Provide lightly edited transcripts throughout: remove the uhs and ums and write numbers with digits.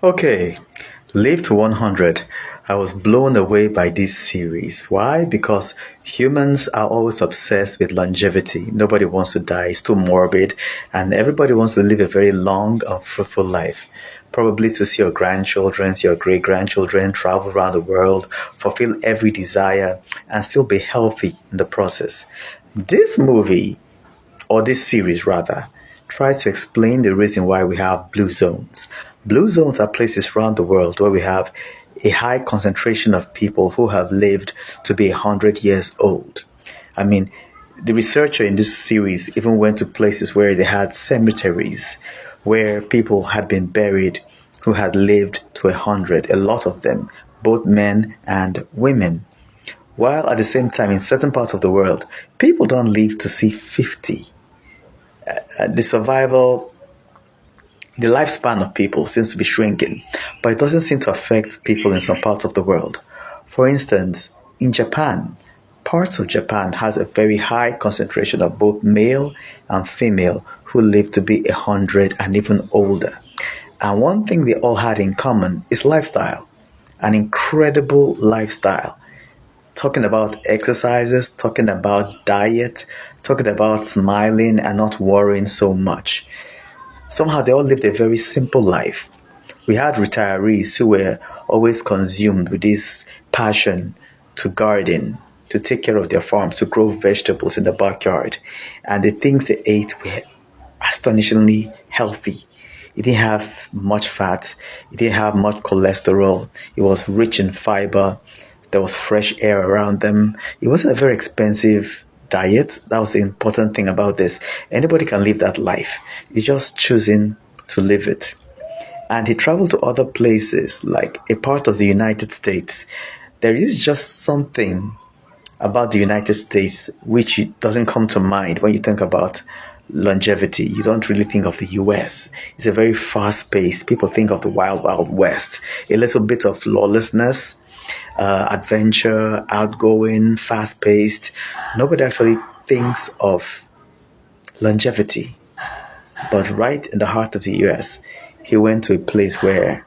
Okay, Live to 100. I was blown away by this series. Why? Because humans are always obsessed with longevity. Nobody wants to die, it's too morbid, and everybody wants to live a very long and fruitful life. Probably to see your grandchildren, your great grandchildren, travel around the world, fulfill every desire, and still be healthy in the process. This movie or this series rather, try to explain the reason why we have blue zones. Blue zones are places around the world where we have a high concentration of people who have lived to be 100 years old. I mean, the researcher in this series even went to places where they had cemeteries where people had been buried who had lived to 100, a lot of them, both men and women. While at the same time, in certain parts of the world, people don't live to see 50. The survival, the lifespan of people seems to be shrinking, but it doesn't seem to affect people in some parts of the world. For instance, in Japan, parts of Japan has a very high concentration of both male and female who live to be 100 and even older. And one thing they all had in common is lifestyle, an incredible lifestyle. Talking about exercises, talking about diet, talking about smiling and not worrying so much. Somehow they all lived a very simple life. We had retirees who were always consumed with this passion to garden, to take care of their farms, to grow vegetables in the backyard. And the things they ate were astonishingly healthy. It didn't have much fat, it didn't have much cholesterol, it was rich in fiber, there was fresh air around them. It wasn't a very expensive diet. That was the important thing about this. Anybody can live that life. You're just choosing to live it. And he traveled to other places, like a part of the United States. There is just something about the United States which doesn't come to mind when you think about longevity. You don't really think of the US. It's a very fast paced. People think of the wild, wild west. A little bit of lawlessness, adventure, outgoing, fast paced. Nobody actually thinks of longevity. But right in the heart of the US, he went to a place where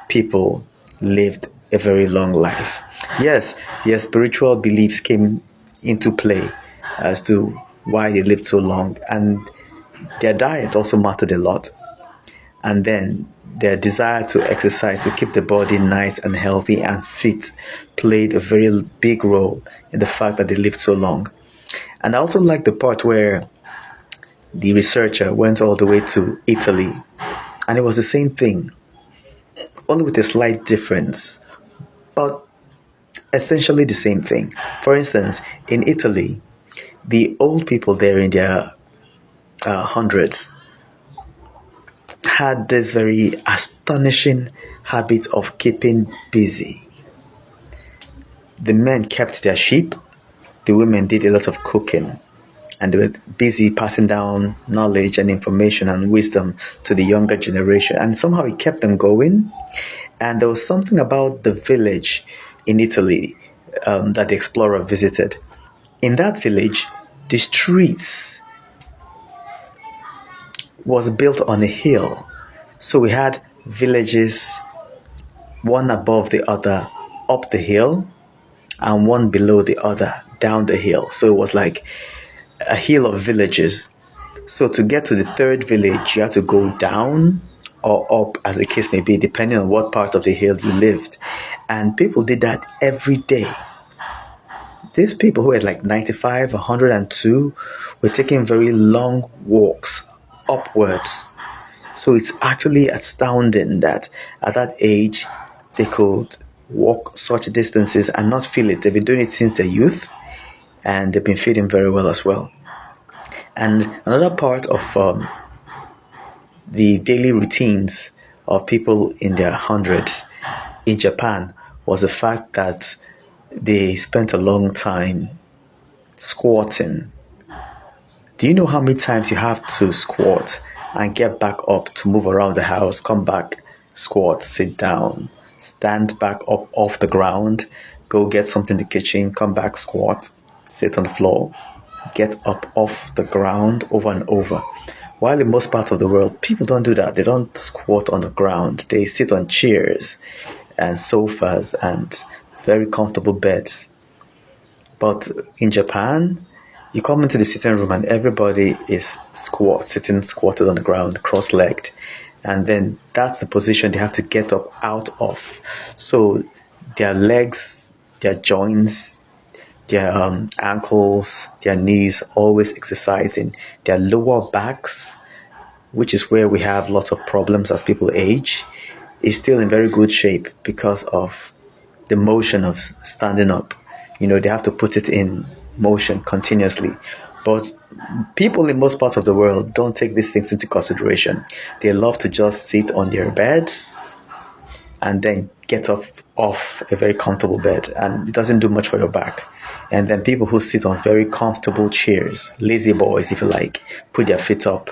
people lived a very long life. Yes, their spiritual beliefs came into play as to why they lived so long, and their diet also mattered a lot. And then their desire to exercise, to keep the body nice and healthy and fit, played a very big role in the fact that they lived so long. And I also like the part where the researcher went all the way to Italy, and it was the same thing, only with a slight difference, but essentially the same thing. For instance, in Italy, the old people there in their hundreds had this very astonishing habit of keeping busy. The men kept their sheep, the women did a lot of cooking, and they were busy passing down knowledge and information and wisdom to the younger generation. And somehow it kept them going. And there was something about the village in Italy that the explorer visited. In that village, the streets was built on a hill. So we had villages, one above the other, up the hill, and one below the other, down the hill. So it was like a hill of villages. So to get to the third village, you had to go down or up, as the case may be, depending on what part of the hill you lived. And people did that every day. These people who were like 95, 102 were taking very long walks upwards. So it's actually astounding that at that age they could walk such distances and not feel it. They've been doing it since their youth, and they've been feeding very well as well. And another part of the daily routines of people in their hundreds in Japan was the fact that they spent a long time squatting. Do you know how many times you have to squat and get back up to move around the house, come back, squat, sit down, stand back up off the ground, go get something in the kitchen, come back, squat, sit on the floor, get up off the ground over and over? While in most parts of the world, people don't do that. They don't squat on the ground. They sit on chairs and sofas and very comfortable beds. But in Japan, you come into the sitting room and everybody is sitting squatted on the ground, cross-legged. And then that's the position they have to get up out of. So their legs, their joints, their ankles, their knees always exercising. Their lower backs, which is where we have lots of problems as people age, is still in very good shape because of the motion of standing up. They have to put it in motion continuously. But people in most parts of the world don't take these things into consideration. They love to just sit on their beds and then get up off a very comfortable bed, and it doesn't do much for your back. And then people who sit on very comfortable chairs, lazy boys if you like, put their feet up,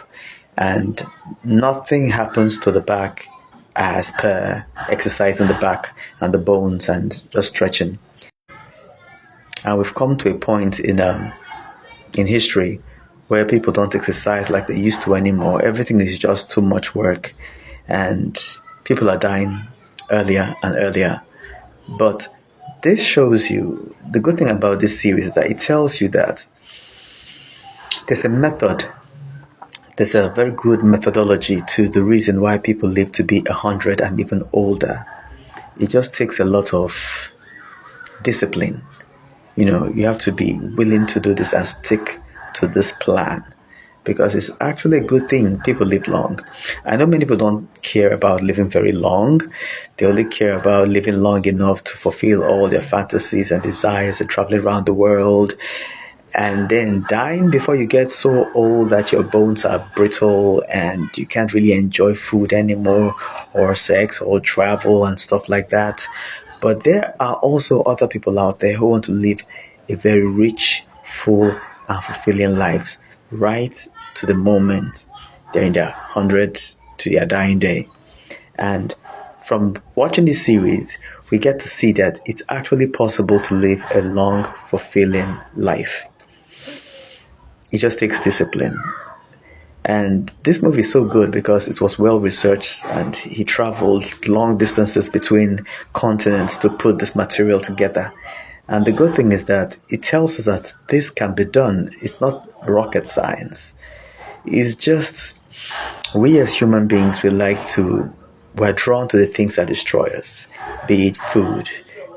and nothing happens to the back as per exercising the back and the bones and just stretching. And we've come to a point in history where people don't exercise like they used to anymore. Everything is just too much work, and people are dying earlier and earlier. But this shows you, the good thing about this series is that it tells you that there's a method. There's a very good methodology to the reason why people live to be 100 and even older. It just takes a lot of discipline. You have to be willing to do this and stick to this plan, because it's actually a good thing people live long. I know many people don't care about living very long. They only care about living long enough to fulfill all their fantasies and desires and traveling around the world, and then dying before you get so old that your bones are brittle and you can't really enjoy food anymore, or sex, or travel and stuff like that. But there are also other people out there who want to live a very rich, full, and fulfilling lives right to the moment they're in their hundreds to their dying day. And from watching this series, we get to see that it's actually possible to live a long, fulfilling life. It just takes discipline. And this movie is so good because it was well researched, and he traveled long distances between continents to put this material together. And the good thing is that it tells us that this can be done. It's not rocket science. It's just we as human beings, we're drawn to the things that destroy us, be it food,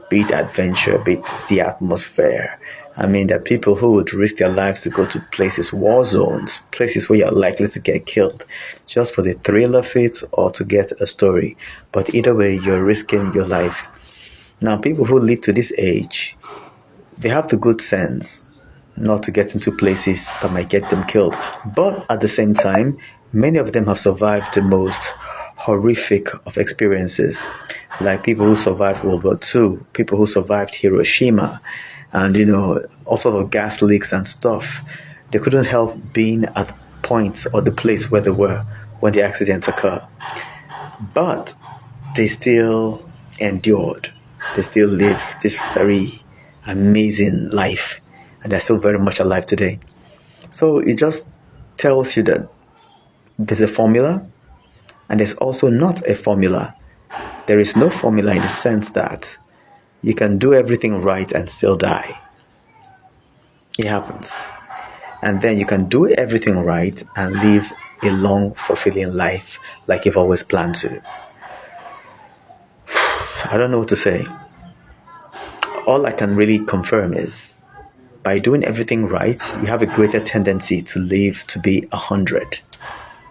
be it adventure, be it the atmosphere. I mean, there are people who would risk their lives to go to places, war zones, places where you're likely to get killed, just for the thrill of it or to get a story. But either way, you're risking your life. Now, people who live to this age, they have the good sense not to get into places that might get them killed. But at the same time, many of them have survived the most horrific of experiences, like people who survived World War II, people who survived Hiroshima, and all sort of gas leaks and stuff. They couldn't help being at the point or the place where they were when the accidents occurred. But they still endured. They still lived this very amazing life, and they're still very much alive today. So it just tells you that there's a formula, and there's also not a formula. There is no formula in the sense that you can do everything right and still die. It happens. And then you can do everything right and live a long, fulfilling life like you've always planned to. I don't know what to say. All I can really confirm is, by doing everything right, you have a greater tendency to live to be 100.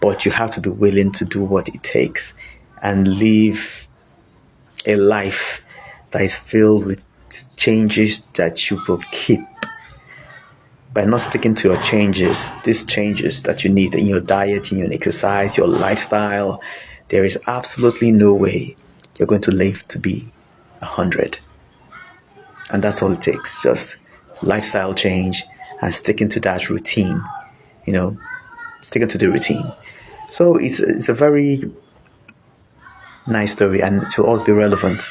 But you have to be willing to do what it takes and live a life that is filled with changes that you will keep. By not sticking to your changes, these changes that you need in your diet, in your exercise, your lifestyle, there is absolutely no way you're going to live to be 100. And that's all it takes, just lifestyle change and sticking to that routine, sticking to the routine. So it's a very nice story, and it will always be relevant.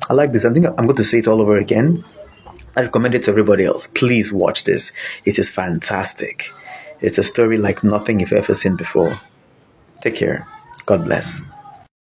I like this. I think I'm going to say it all over again. I recommend it to everybody else. Please watch this. It is fantastic. It's a story like nothing you've ever seen before. Take care. God bless.